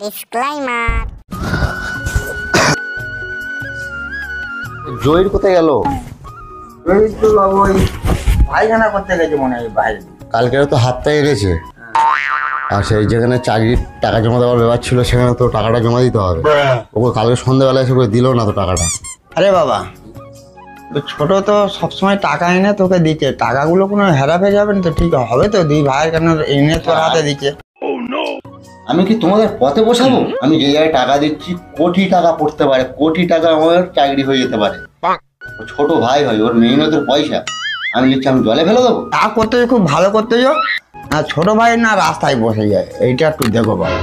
Disclaimer. জয়ের কোথায় গেল? জয়ের তো ওই পায়খানা করতে গেছে মনে হয় বাইরে। কালকে তো হাতটাই এনেছে, আর সেই যেখানে চাকরির টাকা জমা দেওয়ার ব্যাপার ছিল সেখানে তো টাকাটা জমা দিতে হবে। ওকে কালকে সন্ধ্যাবেলা এসে করে দিল না তো টাকাটা। আরে বাবা, ছোট তো সবসময় টাকা এনে তোকে দিচ্ছে, টাকাগুলো কোনো হেরাফে যাবে না তো? ঠিক হবে তো? দুই ভাই কেন এনে তোর হাতে দিচ্ছে? আমি কি তোমাদের পথে বসাবো? আমি যে জায়গায় টাকা দিচ্ছি কোটি টাকা পড়তে পারে, কোটি টাকা আমার চাকরি হয়ে যেতে পারে। ছোট ভাই হয়, ওর মেহনতের পয়সা আমি দিচ্ছি, আমি জলে ফেলে দেবো? তা করতে খুব ভালো করতে যাও, আর ছোট ভাই না রাস্তায় বসে যায়, এইটা একটু দেখো বাবা।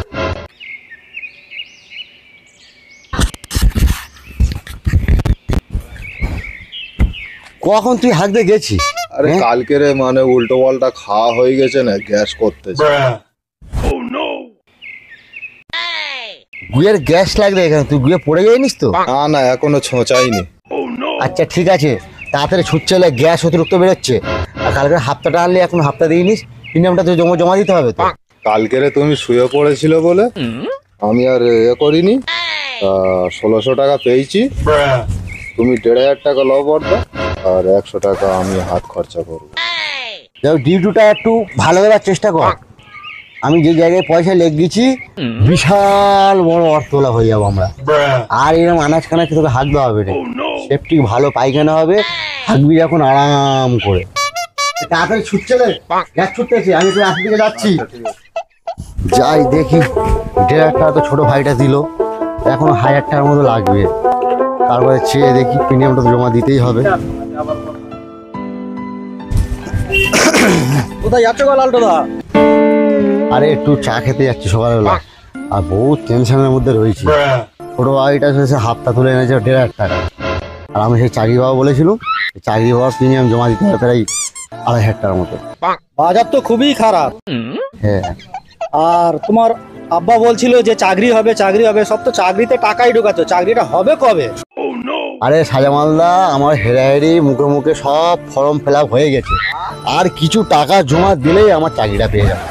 কখন তুই হাঁকতে গেছিস? আরে কালকে রে মানে উল্টো পাল্টা খাওয়া হয়ে গেছে না, গ্যাস করতেছে। গুয়ের গ্যাস লাগবে এখানে, তুই গুয়ে পড়ে যায়নিস তো? না না, এখনো ছোঁচাইনি। আচ্ছা ঠিক আছে, তাড়াতাড়ি ছুটছে, গ্যাস অতিরিক্ত বেরোচ্ছে। আর কালকে হাফটাটা আনলে এখন হাফটা দিইনিস, প্রিমিয়ামটা তো জমা দিতে হবে তো। কালকে রে তুমি শুয়ে পড়েছিল বলে আমি আর করিনি। 1600 টাকা পেয়েছি, তুমি 1500 টাকা লও বর্দা, আর 100 টাকা আমি হাত খরচা করবো। ডিউটিটা একটু ভালো দেওয়ার চেষ্টা কর। আমি যে জায়গায় পয়সা লেগেছি বিশাল বড় অর্থলা হয়ে যাবো আমরা। আর এরকম আনাজ কানাজ তোকে হাঁকতে হবে না, সেফটি ভালো পায়খানা হবে, হাঁকবি যখন আরাম করে। তাড়াতাড়ি ছুটছে রে, গ্যাস ছুটতেছে, আমি তো রাস্তা দিকে যাচ্ছি। যাই দেখি, 1500 টাকা তো ছোট ভাইটা দিল, এখন 1000 টাকার মতো লাগবে। তারপরে চেয়ে দেখি, প্রিমিয়ামটা তো জমা দিতেই হবে। কোথায় যাচ্ছ গো লালটু দা? আরে একটু চা খেতে যাচ্ছি সকালবেলা, আর বহুত টেনশনের মধ্যে রয়েছি। ছোট ভাইটা শেষে হাফটা তুলে এনেছে 1500 টাকা, আর আমি সেই চাকরি পাবো বলেছিলাম, চাকরি পাওয়ার প্রিমিয়াম জমা দিতে হবে প্রায় 2500 টাকার মতো। বাজার তো খুবই খারাপ। হ্যাঁ, আর তোমার আব্বা বলছিল যে চাকরি হবে চাকরি হবে, সব তো চাকরিতে টাকাই ঢোকাচ্ছ, চাকরিটা হবে কবে? আরে সাজামালদা, আমার হেরাহেরি মুখে মুখে সব ফর্ম ফিল আপ হয়ে গেছে, আর কিছু টাকা জমা দিলেই আমার চাকরিটা পেয়ে যাবে।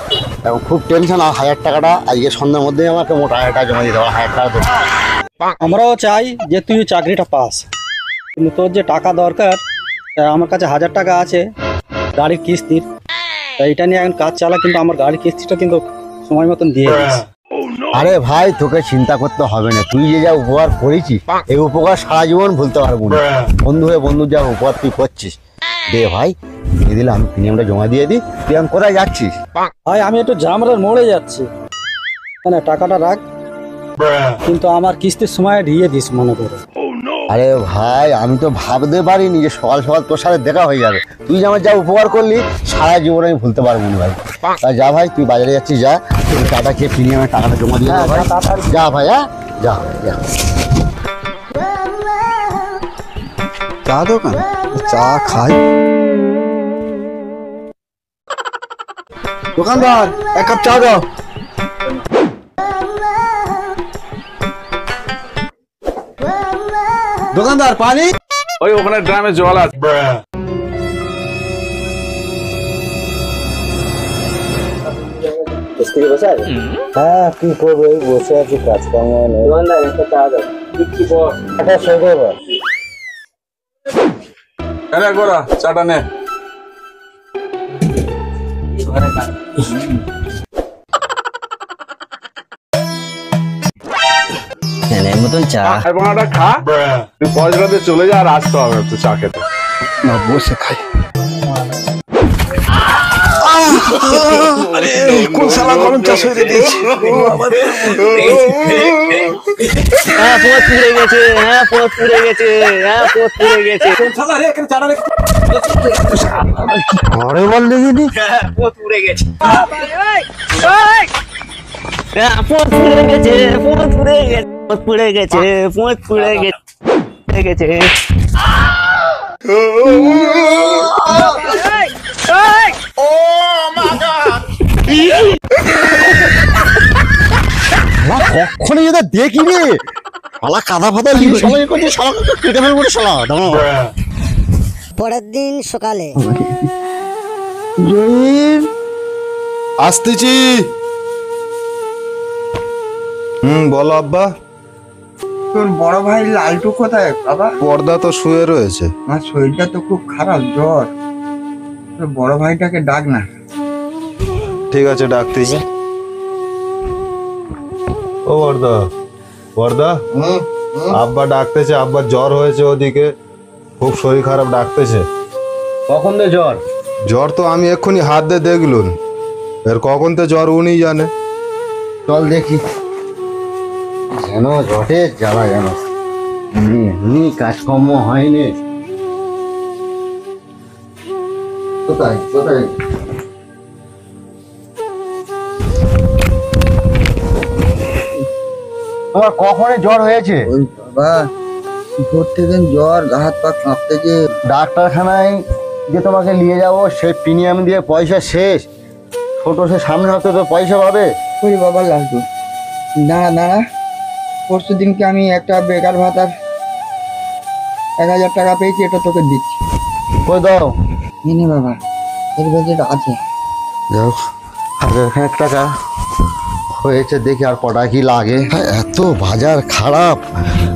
এখন খুব টেনশন। আর 1000 টাকাটা আজকে সন্ধ্যার মধ্যেই আমাকে মোট 1000 টাকা জমা দিতে হবে। 1000 টাকা দেবো। আমরাও চাই যে তুই চাকরিটা পাস, কিন্তু তোর যে টাকা দরকার, আমার কাছে 1000 টাকা আছে গাড়ির কিস্তির, এইটা নিয়ে এখন কাজ চালা, কিন্তু আমার গাড়ির কিস্তিটা কিন্তু সময় মতন দিয়ে দিস। আরে ভাই, তোকে চিন্তা করতে হবে না, তুই যে যা উপকার করেছিস এই উপকার সারা জীবন ভুলতে পারবো না। বন্ধু হয়ে বন্ধু যা উপকার তুই করছিস, দে ভাই, দিয়ে দিলে আমি প্রিমিয়ামটা জমা দিয়ে দিই। তুই এখন কোথায় যাচ্ছিস? ভাই আমি একটু জামরার মোড়ে যাচ্ছি, মানে টাকাটা রাখ, কিন্তু আমার কিস্তির সময় দিয়ে দিস মনে করে। আরে ভাই, আমি তো ভাবতে পারিনি যে সকাল সকাল তোর সাথে দেখা হয়ে যাবে। তুই যে আমার যা উপকার করলি সারা জীবন আমি ভুলতে পারবো না ভাই। তাই যা ভাই, তুই বাজারে যাচ্ছিস, যা টাটা খেয়ে প্রিমিয়ামের টাকাটা জমা দিয়ে দে ভাই। যা ভাই, হ্যাঁ যা যা। চা দোকান, চা খাই। দোকানদার, এক কাপ চা দাও। দোকানদার, পানি। ওই ওখানে ড্রামে জল আছে। হ্যাঁ, কি করবো, এই বসে আছি, কাজ কাম নেই। দোকানদার, একটা চা দাও। একটা সঙ্গে বল। এনে গোরা চাটা নে। মতন চা বানাটা খা, তুই পয়সাটা দিয়ে চলে যা, আর আসতে হবে তুই চা খেতে। না, বসে খাই। কোন শালা গরম চা সরে দিয়েছি। হ্যাঁ, পোত পুড়ে গেছে, হ্যাঁ পোত পুড়ে গেছে, হ্যাঁ পোত পুড়ে গেছে। ঘরে বল দেখিনি। হ্যাঁ, পোত পুড়ে গেছে। হ্যাঁ, পোত পুড়ে গেছে, পোত পুড়ে গেছে, পোত পুড়ে গেছে, পোত পুড়ে গেছে। কখনই এটা দেখিনি। শালা কাদা ফাদা লিয়ে শালা করছে, শালা কেটে ফেলবো শালা। পরের দিন সকালে আসতেছি। বলো আব্বা। তোর বড় ভাই লালটু কোথায় বাবা? পর্দা তো শুয়ে রয়েছে। আমার শরীরটা তো খুব খারাপ, জ্বর। তোর বড় ভাইটাকে ডাক না। ঠিক আছে, ডাকতেছি। ও বর্দা, বর্দা, আব্বা ডাকতেছে। আব্বার জ্বর হয়েছে, ওদিকে খুব শরীর খারাপ, ডাকতেছে। কখন তো জ্বর? জ্বর তো আমি এক্ষুনি হাত দিয়ে দেখলুন, এর কখন তো জ্বর উনি জানে। চল দেখি। যেন জটে জ্বালা, যেন এমনি কাজকর্ম হয়নি। কোথায় কোথায়? তোমার কখনই জ্বর হয়েছে? ওই বাবা, ভোর থেকে জ্বর, গা হাত পা কাঁপতেছে। ডাক্তারখানায় যে তোমাকে নিয়ে যাব, সে প্রিমিয়াম দিয়ে পয়সা শেষ। ছোট সে সামনে হতে তো পয়সা পাবে। ওই বাবা লালটু, দাঁড়া দাঁড়া। পরশু দিনকে আমি একটা বেকার ভাতার 1000 টাকা পেয়েছি, এটা তোকে দিচ্ছি। কই দাও। নে বাবা, এর বাজেট আছে। যাও, 1000 টাকা হয়েছে, দেখি আর কটা কি লাগে। এত বাজার খারাপ,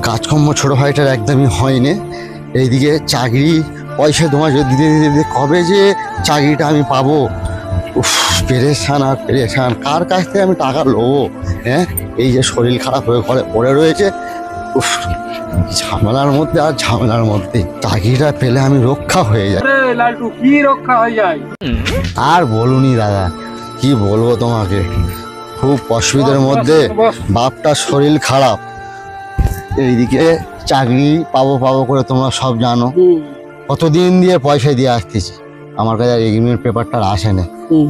কাজকর্ম ছোট ভাইটার একদমই হয়নি। এইদিকে চাকরি পয়সা তোমার যদি দিতে দিতে দিতে কবে যে চাকরিটা আমি পাবো। উফ, পেরেশান আর পেরেশান। কার কাছ থেকে আমি টাকা নেবো? হ্যাঁ, এই যে শরীর খারাপ হয়ে ঘরে পড়ে রয়েছে। উফ, ঝামেলার মধ্যে আর ঝামেলার মধ্যে। চাকরিটা পেলে আমি রক্ষা হয়ে যাই। লালটু কি রক্ষা হয়ে যায়? আর বলুনি দাদা, কি বলবো তোমাকে, খুব অসুবিধার মধ্যে। বাপটার শরীর খারাপ, এইদিকে চাকরি পাবো পাবো করে তোমরা সব জানো। কতদিন দিয়ে পয়সা দিয়ে আসতেছি, আমার কাছে আর এগ্রিমেন্ট পেপারটা আসে না।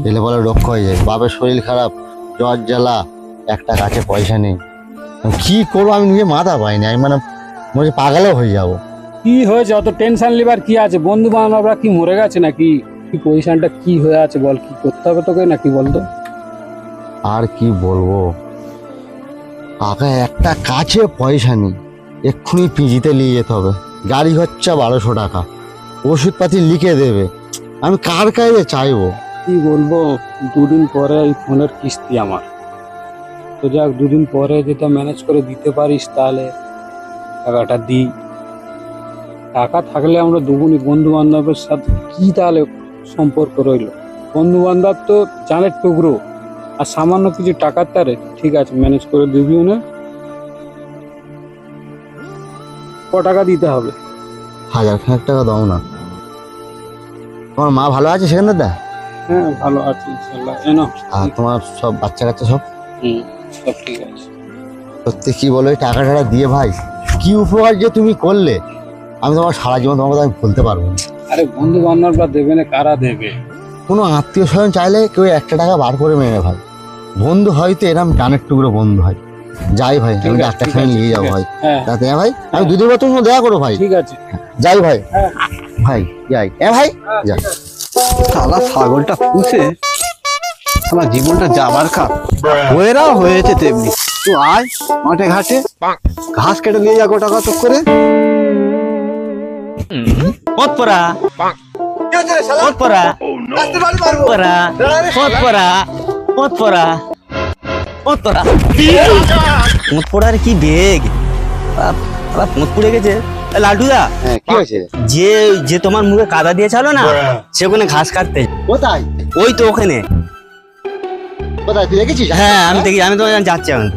এলে বলে রক্ষা হয়ে যায়। বাপের শরীর খারাপ, জ্বর জ্বালা, একটা কাছে পয়সা নেই। কি করবো আমি নিজে মাথা পাইনি। আমি মানে মনে হচ্ছে পাগলও হয়ে যাবো। কি হয়েছে? অত টেনশন লিবার কি আছে? বন্ধু বান্ধবরা কি মরে গেছে নাকি? কি পজিশনটা কি হয়ে আছে বল, কি করতে হবে তোকে নাকি বলতো? আর কি বলবো কাকা, একটা কাছে পয়সা নেই। এক্ষুনি পিজিতে নিয়ে যেতে হবে। গাড়ি খরচা 1200 টাকা, ওষুধপাতি লিখে দেবে। আমি কার কাছে চাইবো? কি বলবো, দুদিন পরে এই ফোনের কিস্তি আমার। তো যাক, দুদিন পরে যেটা ম্যানেজ করে দিতে পারিস তাহলে টাকাটা দিই। টাকা থাকলে আমরা দুগুনি, বন্ধু বান্ধবের সাথে কি তাহলে সম্পর্ক রইল? বন্ধু বান্ধব তো জানের টুকরো, আর সামান্য কিছু টাকার তারে ঠিক আছে ম্যানেজ করে দিবিও না। ক টাকা দিতে হবে? 1000 টাকা দাও না। তোমার মা ভালো আছে সেখানে দা? হ্যাঁ ভালো আছে ইনশাল্লাহ। এনো আর তোমার সব বাচ্চা কাচ্চা সব? সব ঠিক আছে। সত্যি কি বলো, এই টাকা টাকা দিয়ে ভাই কি উপকার যে তুমি করলে, আমি তোমার সারা জীবন তোমার কথা আমি বলতে পারবো না। আরে বন্ধু বান্ধবরা দেবে না, কারা দেবে? কোনো আত্মীয় স্বজন চাইলে কেউ 1 টাকা বার করে মেরে ভাই। বন্ধু হয়তো এরম জানের টুকরো বন্ধু হয়। যাই ভাই, আমি ডাক্তারখানায় নিয়ে যাবো ভাই। হ্যাঁ রাতে ভাই, আমি দুদিন পর তোমার দেখা করো ভাই। ঠিক আছে, যাই ভাই। হ্যাঁ ভাই যাই। ভাই যাই। শালা ছাগলটা পুষে আমার জীবনটা যাবার কাপ ওয়েরাও হয়েছে তেমনি। তো আয় মাঠে ঘাটে ঘাস কেটে নিয়ে যা গোটা কত করে। পথ পরা পথ পরা পরা পথ পরা পথ পরা পথ পরা পথ পড়ার কি বেগ! পথ পড়ে গেছে। লালটুদা, হ্যাঁ কি হয়েছে? যে যে তোমার মুখে কাদা দিয়েছিল না, সে ওখানে ঘাস কাটতে। কোথায়? ওই তো ওখানে। কোথায় তুই দেখেছিস? হ্যাঁ আমি দেখি, আমি তোমার যাচ্ছি এখন।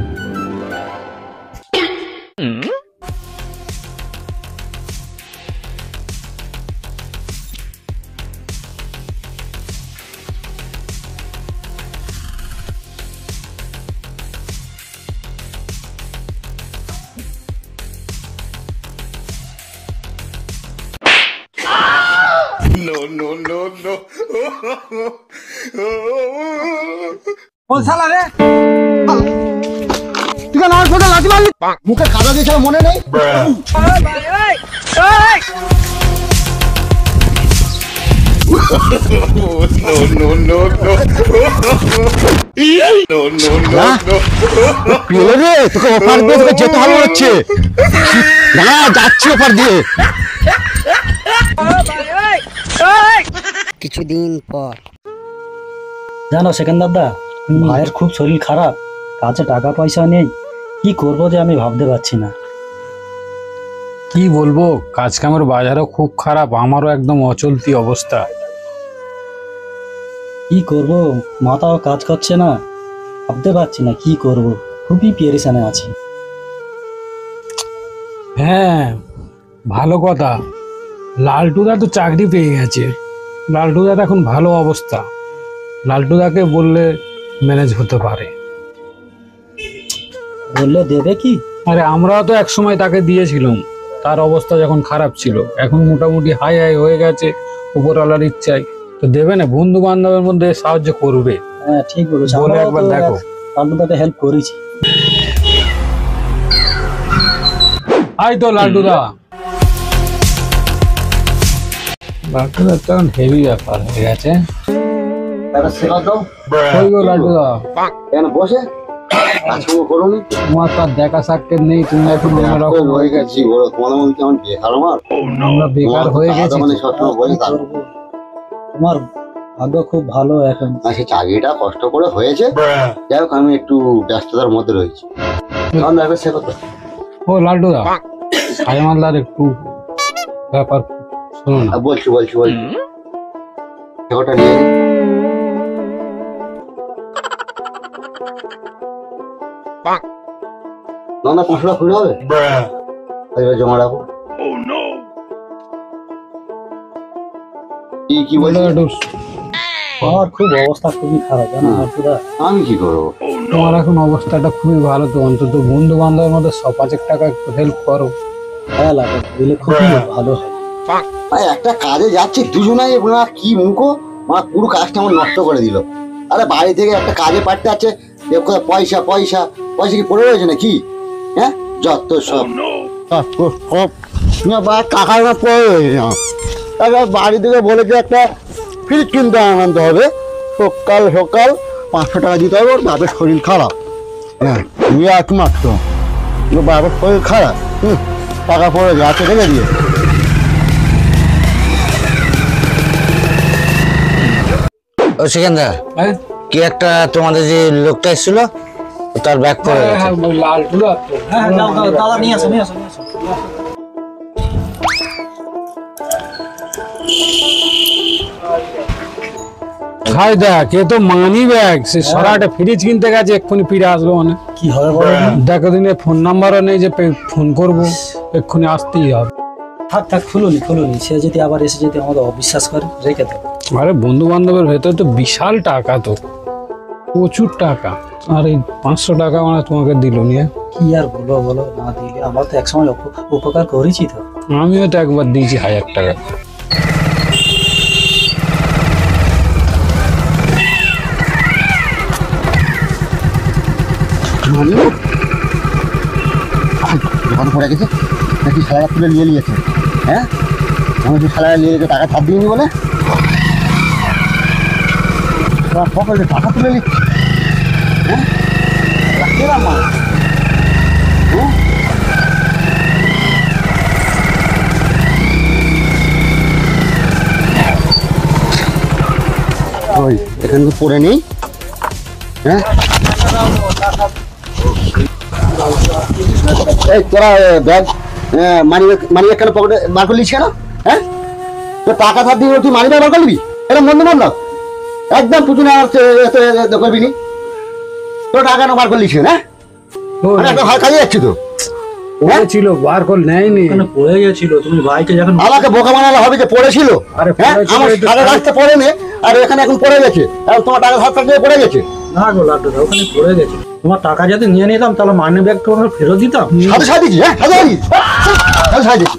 কোন শালা রে? তুই কেন আমার ফোনে লাথি মারলি? মুখে কাদা দিয়েছিল মনে নেই? পেলে রে, তোকে অফার দিয়ে তোকে যেতে হবে হচ্ছে না, যাচ্ছি অফার দিয়ে। কিছুদিন পর জানো সেকেন্দার দা, ভাইয়ের খুব শরীর খারাপ, কাছে টাকা পয়সা নেই। কি করবো যে আমি ভাবতে পারছি না। কি বলবো, কাজ কামের বাজারও খুব খারাপ, আমারও একদম অচলতি অবস্থা। কি করব, মাথাও কাজ করছে না, ভাবতে পারছি না কি করব, খুবই পেরেশানে আছি। হ্যাঁ, ভালো কথা, লালটুদা তো চাকরি পেয়ে গেছে। লালটুদার এখন ভালো অবস্থা, লালটুদাকে বললে ম্যানেজ হতে পারে। বললে দেবে কি? আরে আমরাও তো এক সময় তাকে দিয়েছিলাম, তার অবস্থা যখন খারাপ ছিল। এখন মোটামুটি হাই হাই হয়ে গেছে উপরওয়ালার ইচ্ছায়, তো দেবে না, বন্ধু বান্ধবের মধ্যে সাহায্য করবে। হ্যাঁ ঠিক বলেছো, বলে আমরাও একবার তো দেখো। লালটুদাকে হেল্প করেছি। আই তো লালটুদা, লালটুদা তো এখন হেভি ব্যাপার হয়ে গেছে। একটা শেখা দাও। কই গো লালটুদা, কেন বসে কাজকর্ম করুন। তোমার তো আর দেখা সাক্ষাৎ নেই, তুমি এখন অন্যরকম হয়ে গেছি। কি বলো, তোমাদের মধ্যে কেমন বেকার আমার? আমরা বেকার হয়ে গেছি মানে তো। সবসময় বসে কি থাকো। করবো? তোমার ভাগ্য খুব ভালো এখন। আর সে চাকরিটা কষ্ট করে হয়েছে, যাই হোক আমি একটু ব্যস্ততার মধ্যে রয়েছি। আমরা একবার শেখো তো। ও লালটুদা, সাইমালদার একটু ব্যাপার শোনো না। বলছি শেখোটা নিয়ে নি। না 500 টাকা খুলে হবে, জমা রাখো। কি বলছো? একটু আমার খুব অবস্থা খুবই খারাপ জানো লালটুদা। আমি কি করবো? তোমার এখন অবস্থাটা খুবই ভালো, তো অন্তত বন্ধু বান্ধবের মধ্যে 5,000 টাকা একটু হেল্প করো। হ্যাঁ লালটুদা, দিলে খুবই ভালো হয়। ভাই একটা কাজে যাচ্ছি দুজনাই, কি মুখো পুরো কাজটা আমার নষ্ট করে দিল। আরে বাড়ি থেকে একটা কাজে পাঠতে আছে, পয়সা পয়সা পয়সা কি পড়ে রয়েছে নাকি? হ্যাঁ যত সব টাকার পড়ে রয়েছে। বাড়ি থেকে বলেছে একটা ফ্রিজ কিনতে আনতে হবে, সকাল সকাল 500 টাকা দিতে হবে। ওর বাপের শরীর খারাপ, হ্যাঁ একমাত্র বাপের শরীর খারাপ, টাকা পড়ে যাচ্ছে রেখে দিয়ে। ও সেখানদার, হ্যাঁ কি একটা তোমাদের যে লোকটা এসেছিল তার ব্যাগ পড়ে গেছে। লালটুদা তো হ্যাঁ দাদা নিয়ে আসো নিয়ে আসো নিয়ে আসো। খাই দেখ, এ তো মানি ব্যাগ, সে সরাটা ফ্রিজ কিনতে গেছে, এক্ষুনি ফিরে আসলো। মানে কি হবে বলো না? দেখো দিনে ফোন নাম্বারও নেই যে ফোন করবো, এক্ষুনি আসতেই হবে। থাক খুলুনি, সে যদি আবার এসে যদি আমাদের অবিশ্বাস করে রেখে দেবে। আরে বন্ধু বান্ধবের ভেতরে তো বিশাল টাকা, তো প্রচুর টাকা। আর এই 500 টাকা মানে তোমাকে দিল নিয়ে, কি আর বলো না দিলে, আমরা তো একসময় উপকার করেছি তো। আমিও তো একবার দিয়েছি 1000 টাকা। দোকানে পড়ে গেছে নাকি? সারা তুলে নিয়ে নিয়েছে। হ্যাঁ আমি যে সারা নিয়ে গেছে টাকা ধার দিইনি বলে পকেটে টাকা তুলে নিচ্ছে। হ্যাঁ রাখছিলাম মা। ওই এখানে তো পড়ে নেই। হ্যাঁ এই তোরা ব্যাগ মানি ব্যাগ কেন পকেটে বার করলিস কেন? হ্যাঁ তো টাকা ধার দিয়ে তুই মানি ব্যাগ বার করবি? এটা মন্দ মন্দ একদম পুজো করবি নি। তোর টাকা কেন বার করলিস? হ্যাঁ একটা ভাই কাজে যাচ্ছি তো। পড়েছিল, বার করে নেয়নি। পড়ে গেছিল, তুমি ভাইকে যখন আমাকে বোকা বানালে হবে যে পড়েছিল? আরে হ্যাঁ পড়েছিল, আমার একটু টাকা রাখতে পড়ে নে, আর এখানে এখন পড়ে গেছে, আর তোমার টাকা ধার দিয়ে পড়ে গেছে। না গো লাড্ডুদা, ওখানে পড়ে গেছে। তোমার টাকা যদি নিয়ে নিতাম তাহলে মানি ব্যাগ তোমাকে ফেরত দিতাম। সাথে সাথে দিচ্ছি। হ্যাঁ সাথে দিচ্ছি, সাথে সাথে দিচ্ছি।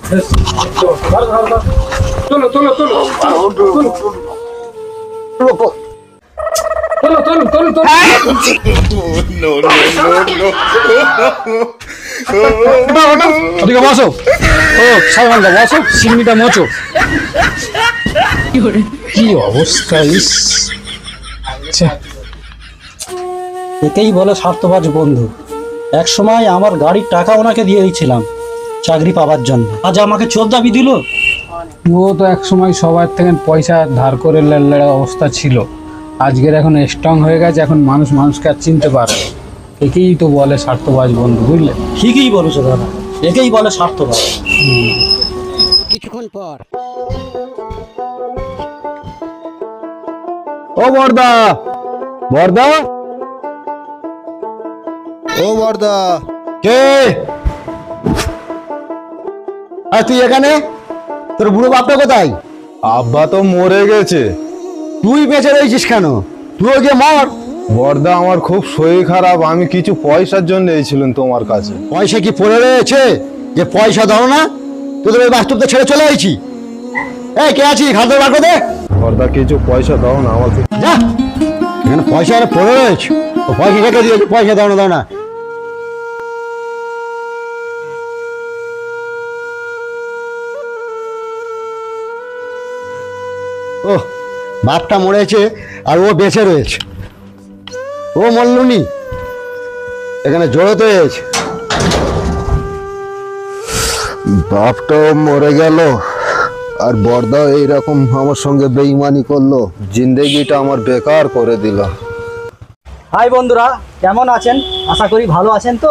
চলো চলো চলো চলো চলো চলো ওদিকে বসো। ও সাইমালদা বসো, সিগনিটা মোচো। কি অবস্থা! আচ্ছা, একেই বলে স্বার্থবাজ বন্ধু। এক সময় আমার গাড়ির টাকা ওনাকে দিয়ে দিয়েছিলাম চাকরি পাওয়ার জন্য, আজ আমাকে চোর দাবি দিল। ও তো এক সময় সবার থেকে পয়সা ধার করে লেড়া অবস্থা ছিল, আজকের এখন স্ট্রং হয়ে গেছে, এখন মানুষকে আর চিনতে পারে। একেই তো বলে স্বার্থবাজ বন্ধু, বুঝলে? ঠিকই বলেছো দাদা, একেই বলে স্বার্থবাদ। ও বর্দা, বর্দা, ও বর্দা, কে? আর তুই এখানে? তোর বুড়ো বাপটা কোথায়? আব্বা তো মরে গেছে। তুই বেঁচে রয়েছিস কেন? তুই গিয়ে মর। বর্দা, আমার খুব শরীর খারাপ, আমি কিছু পয়সার জন্য এসেছিলাম তোমার কাছে। পয়সা কি পড়ে রয়েছে যে পয়সা দাও না? তোদের ওই বাস্তবটা ছেড়ে চলে আইছি। এই কে আছিস? খাদ্য বার করে দে। বর্দা, কিছু পয়সা দাও না আমাকে। যা, এখানে পয়সা আর পড়ে রয়েছে, তো পয়সা রেখে দিয়েছে, পয়সা দাও না, দাও না। ও বাপটা মরেছে আর ও বেঁচে রয়েছে। ও মল্লুনি এখানে জড়োতে হয়েছে। বাপটাও মরে গেল আর বর্দা এইরকম আমার সঙ্গে বেইমানি করলো, জিন্দেগিটা আমার বেকার করে দিল। হাই বন্ধুরা, কেমন আছেন? আশা করি ভালো আছেন। তো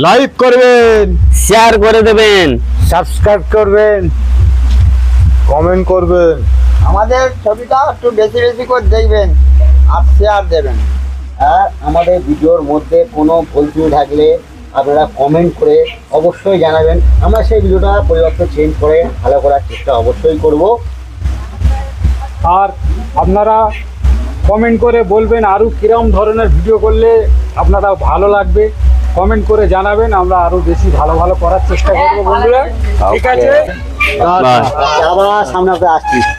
লাইক করবেন, শেয়ার করে দেবেন, সাবস্ক্রাইব করবেন, কমেন্ট করবেন, আমাদের ছবিটা একটু বেশি বেশি করে দেখবেন আর শেয়ার দেবেন। আর আমাদের ভিডিওর মধ্যে কোনো ভুল ত্রুটি থাকলে আপনারা কমেন্ট করে অবশ্যই জানাবেন। আমরা সেই ভিডিওটা পরিবর্তন চেঞ্জ করে ভালো করার চেষ্টা অবশ্যই করব। আর আপনারা কমেন্ট করে বলবেন আরও কিরম ধরনের ভিডিও করলে আপনারা ভালো লাগবে, কমেন্ট করে জানাবেন, আমরা আরও বেশি ভালো ভালো করার চেষ্টা করবো বন্ধুরা। ঠিক আছে, আবার সামনে আসছি।